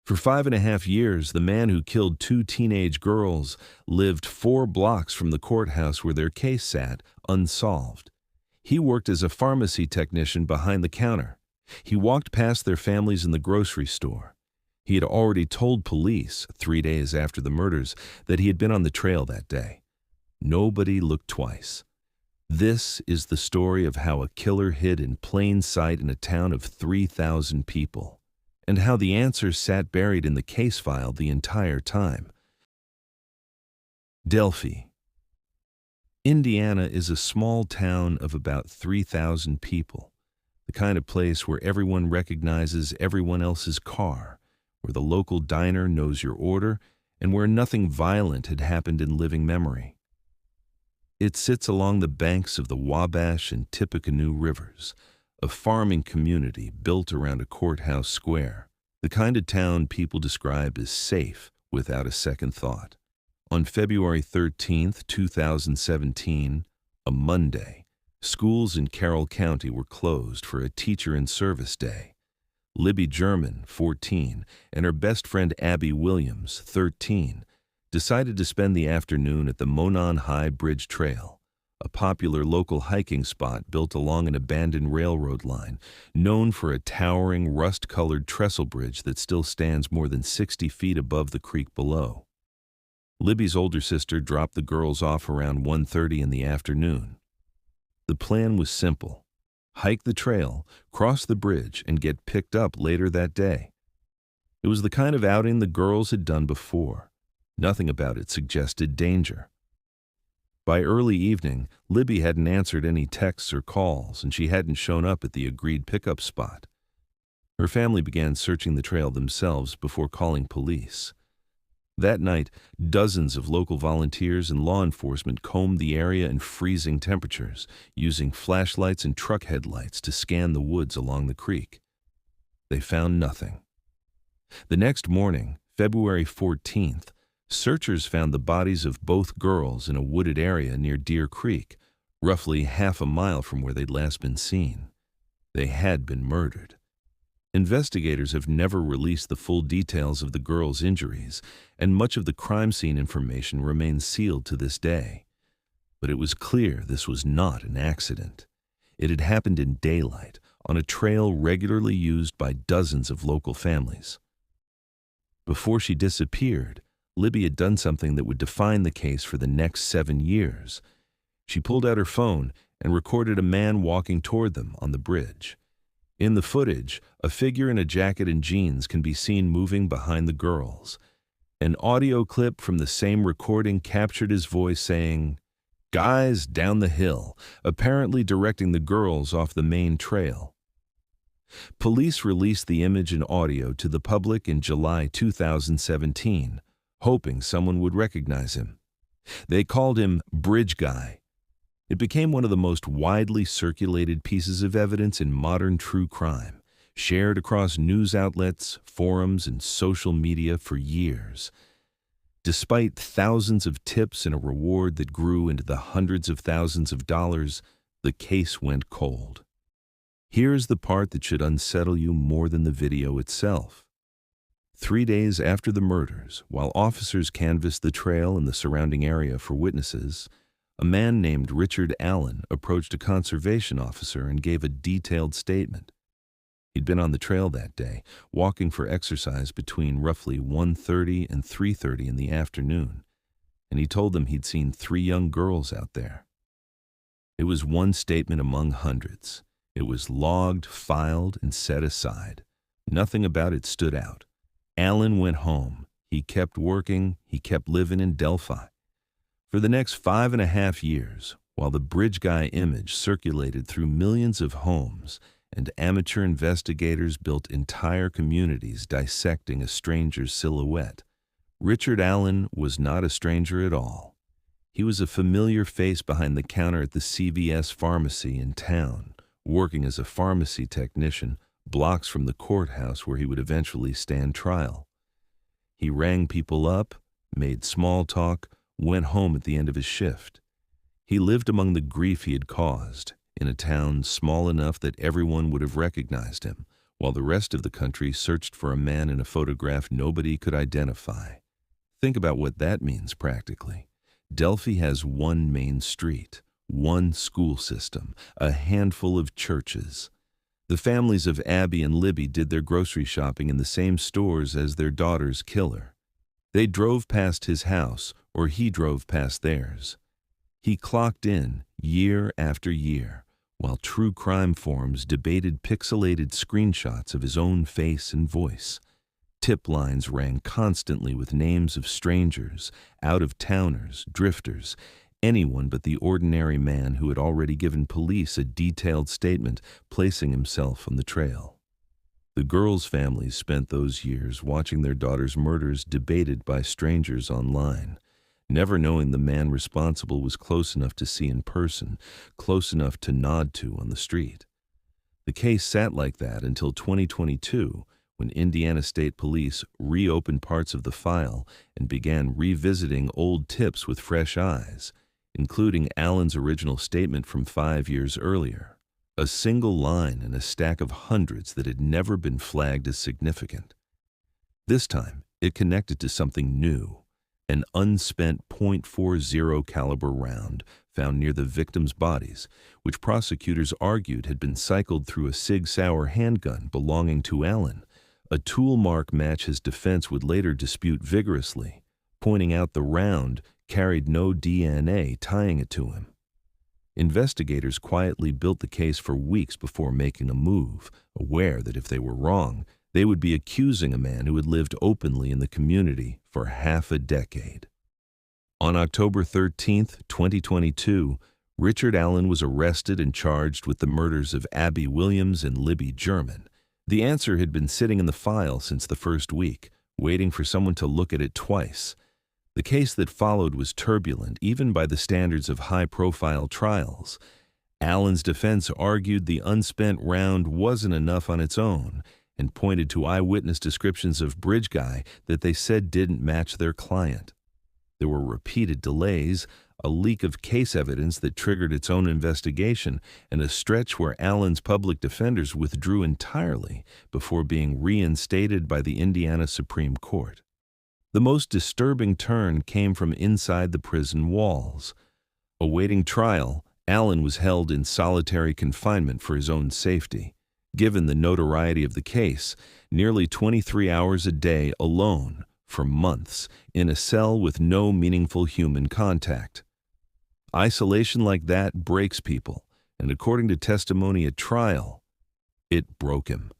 For 5.5 years, the man who killed 2 teenage girls lived 4 blocks from the courthouse where their case sat, unsolved. He worked as a pharmacy technician behind the counter. He walked past their families in the grocery store. He had already told police, 3 days after the murders, that he had been on the trail that day. Nobody looked twice. This is the story of how a killer hid in plain sight in a town of 3,000 people, and how the answer sat buried in the case file the entire time. Delphi. Indiana is a small town of about 3,000 people, the kind of place where everyone recognizes everyone else's car, where the local diner knows your order, and where nothing violent had happened in living memory. It sits along the banks of the Wabash and Tippecanoe rivers, a farming community built around a courthouse square, the kind of town people describe as safe without a second thought. On February 13, 2017, a Monday, schools in Carroll County were closed for a teacher-in-service day. Libby German, 14, and her best friend Abby Williams, 13, decided to spend the afternoon at the Monon High Bridge Trail, a popular local hiking spot built along an abandoned railroad line, known for a towering, rust-colored trestle bridge that still stands more than 60 feet above the creek below. Libby's older sister dropped the girls off around 1:30 in the afternoon. The plan was simple: hike the trail, cross the bridge, and get picked up later that day. It was the kind of outing the girls had done before. Nothing about it suggested danger. By early evening, Libby hadn't answered any texts or calls, and she hadn't shown up at the agreed pickup spot. Her family began searching the trail themselves before calling police. That night, dozens of local volunteers and law enforcement combed the area in freezing temperatures, using flashlights and truck headlights to scan the woods along the creek. They found nothing. The next morning, February 14th, searchers found the bodies of both girls in a wooded area near Deer Creek, roughly half a mile from where they'd last been seen. They had been murdered. Investigators have never released the full details of the girls' injuries, and much of the crime scene information remains sealed to this day. But it was clear this was not an accident. It had happened in daylight, on a trail regularly used by dozens of local families. Before she disappeared, Libby had done something that would define the case for the next 7 years. She pulled out her phone and recorded a man walking toward them on the bridge. In the footage, a figure in a jacket and jeans can be seen moving behind the girls. An audio clip from the same recording captured his voice saying, "Guys, down the hill," apparently directing the girls off the main trail. Police released the image and audio to the public in July 2017, hoping someone would recognize him. They called him Bridge Guy. It became one of the most widely circulated pieces of evidence in modern true crime, shared across news outlets, forums, and social media for years. Despite thousands of tips and a reward that grew into the hundreds of thousands of dollars, the case went cold. Here's the part that should unsettle you more than the video itself. 3 days after the murders, while officers canvassed the trail and the surrounding area for witnesses, a man named Richard Allen approached a conservation officer and gave a detailed statement. He'd been on the trail that day, walking for exercise between roughly 1:30 and 3:30 in the afternoon, and he told them he'd seen 3 young girls out there. It was one statement among hundreds. It was logged, filed, and set aside. Nothing about it stood out. Allen went home. He kept working. He kept living in Delphi. For the next 5.5 years, while the Bridge Guy image circulated through millions of homes and amateur investigators built entire communities dissecting a stranger's silhouette, Richard Allen was not a stranger at all. He was a familiar face behind the counter at the CVS pharmacy in town, working as a pharmacy technician blocks from the courthouse where he would eventually stand trial. He rang people up, made small talk, went home at the end of his shift. He lived among the grief he had caused, in a town small enough that everyone would have recognized him, while the rest of the country searched for a man in a photograph nobody could identify. Think about what that means practically. Delphi has one main street, one school system, a handful of churches. The families of Abby and Libby did their grocery shopping in the same stores as their daughter's killer. They drove past his house, or he drove past theirs. He clocked in year after year, while true crime forums debated pixelated screenshots of his own face and voice. Tip lines rang constantly with names of strangers, out-of-towners, drifters, anyone but the ordinary man who had already given police a detailed statement placing himself on the trail. The girls' families spent those years watching their daughters' murders debated by strangers online, never knowing the man responsible was close enough to see in person, close enough to nod to on the street. The case sat like that until 2022, when Indiana State Police reopened parts of the file and began revisiting old tips with fresh eyes, including Allen's original statement from 5 years earlier, a single line in a stack of hundreds that had never been flagged as significant. This time, it connected to something new, an unspent .40 caliber round found near the victims' bodies, which prosecutors argued had been cycled through a Sig Sauer handgun belonging to Allen. A tool mark match his defense would later dispute vigorously, pointing out the round carried no DNA tying it to him. Investigators quietly built the case for weeks before making a move, aware that if they were wrong, they would be accusing a man who had lived openly in the community for half a decade. On October 13, 2022, Richard Allen was arrested and charged with the murders of Abby Williams and Libby German. The answer had been sitting in the file since the first week, waiting for someone to look at it twice. The case that followed was turbulent, even by the standards of high-profile trials. Allen's defense argued the unspent round wasn't enough on its own, and pointed to eyewitness descriptions of Bridge Guy that they said didn't match their client. There were repeated delays, a leak of case evidence that triggered its own investigation, and a stretch where Allen's public defenders withdrew entirely before being reinstated by the Indiana Supreme Court. The most disturbing turn came from inside the prison walls. Awaiting trial, Allen was held in solitary confinement for his own safety. Given the notoriety of the case, nearly 23 hours a day alone, for months, in a cell with no meaningful human contact. Isolation like that breaks people, and according to testimony at trial, it broke him.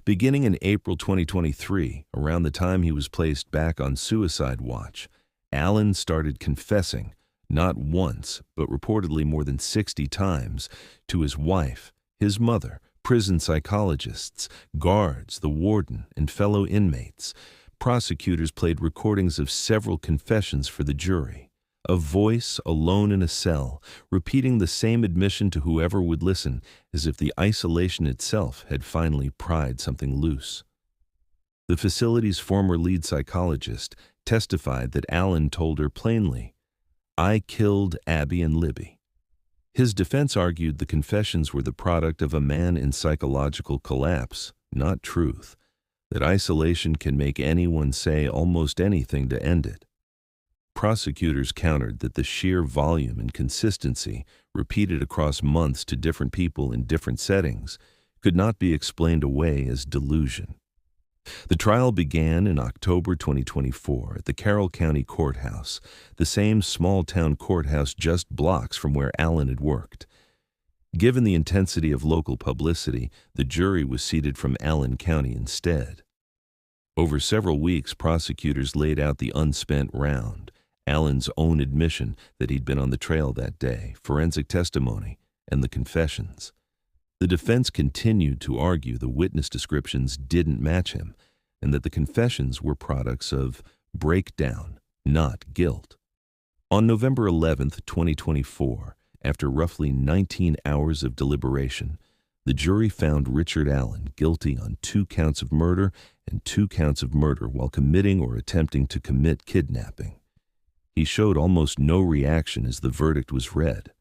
Beginning in April 2023, around the time he was placed back on suicide watch, Allen started confessing, not once, but reportedly more than 60 times, to his wife, his mother, prison psychologists, guards, the warden, and fellow inmates. Prosecutors played recordings of several confessions for the jury. A voice alone in a cell, repeating the same admission to whoever would listen, as if the isolation itself had finally pried something loose. The facility's former lead psychologist testified that Allen told her plainly, "I killed Abby and Libby." His defense argued the confessions were the product of a man in psychological collapse, not truth, that isolation can make anyone say almost anything to end it. Prosecutors countered that the sheer volume and consistency, repeated across months to different people in different settings, could not be explained away as delusion. The trial began in October 2024 at the Carroll County Courthouse, the same small-town courthouse just blocks from where Allen had worked. Given the intensity of local publicity, the jury was seated from Allen County instead. Over several weeks, prosecutors laid out the unspent round, Allen's own admission that he'd been on the trail that day, forensic testimony, and the confessions. The defense continued to argue the witness descriptions didn't match him, and that the confessions were products of breakdown, not guilt. On November 11, 2024, after roughly 19 hours of deliberation, the jury found Richard Allen guilty on 2 counts of murder and 2 counts of murder while committing or attempting to commit kidnapping. He showed almost no reaction as the verdict was read.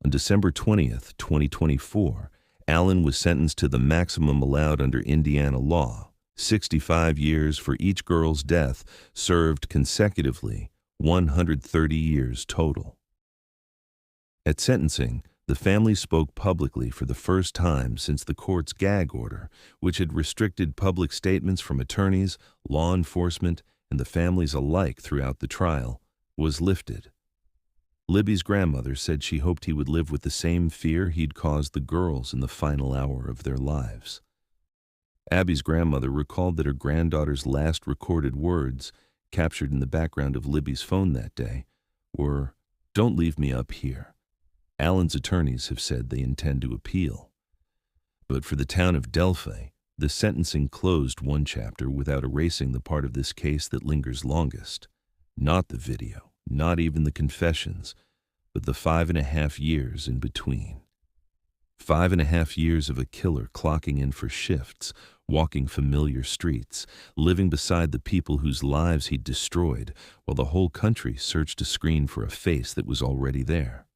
On December 20, 2024, Allen was sentenced to the maximum allowed under Indiana law, 65 years for each girl's death, served consecutively, 130 years total. At sentencing, the family spoke publicly for the first time since the court's gag order, which had restricted public statements from attorneys, law enforcement, and the families alike throughout the trial, was lifted. Libby's grandmother said she hoped he would live with the same fear he'd caused the girls in the final hour of their lives. Abby's grandmother recalled that her granddaughter's last recorded words, captured in the background of Libby's phone that day, were, "Don't leave me up here." Allen's attorneys have said they intend to appeal. But for the town of Delphi, the sentencing closed one chapter without erasing the part of this case that lingers longest. Not the video, not even the confessions, but the 5.5 years in between. 5.5 years of a killer clocking in for shifts, walking familiar streets, living beside the people whose lives he'd destroyed, while the whole country searched a screen for a face that was already there.